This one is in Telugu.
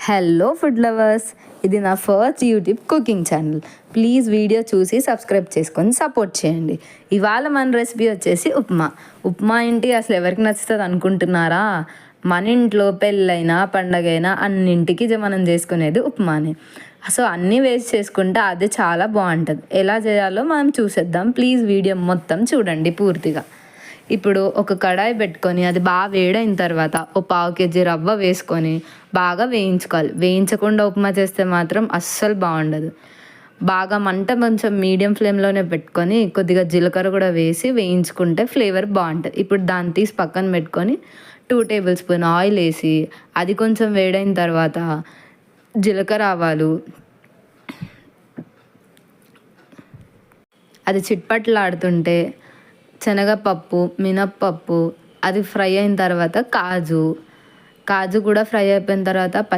హలో ఫుడ్ లవర్స్, ఇది నా first YouTube cooking channel. Please video చూసి సబ్స్క్రైబ్ చేసుకొని సపోర్ట్ చేయండి. ఇవాళ మన రెసిపీ వచ్చేసి ఉప్మా ఏంటి అసలు ఎవరికి నచ్చుతుంది అనుకుంటున్నారా? మన ఇంట్లో పెళ్ళైనా పండగైనా అన్నింటికి మనం చేసుకునేది ఉప్మానే. సో అన్నీ వేసి చేసుకుంటే అది చాలా బాగుంటుంది. ఎలా చేయాలో మనం చూసేద్దాం. ప్లీజ్ వీడియో మొత్తం చూడండి పూర్తిగా. ఇప్పుడు ఒక కడాయి పెట్టుకొని అది బాగా వేడైన తర్వాత ఒక 1/2 కేజీ రవ్వ వేసుకొని బాగా వేయించుకోవాలి. వేయించకుండా ఉప్మా చేస్తే మాత్రం అస్సలు బాగుండదు. బాగా మంట కొంచెం మీడియం ఫ్లేమ్లోనే పెట్టుకొని కొద్దిగా జీలకర్ర కూడా వేసి వేయించుకుంటే ఫ్లేవర్ బాగుంటుంది. ఇప్పుడు దాన్ని తీసి పక్కన పెట్టుకొని 2 టేబుల్ స్పూన్ ఆయిల్ వేసి అది కొంచెం వేడైన తర్వాత జీలకర్ర ఆవాలు అది చిట్పట్లాడుతుంటే శనగపప్పు, మినప్పప్పు అది ఫ్రై అయిన తర్వాత కాజు కూడా ఫ్రై అయిపోయిన తర్వాత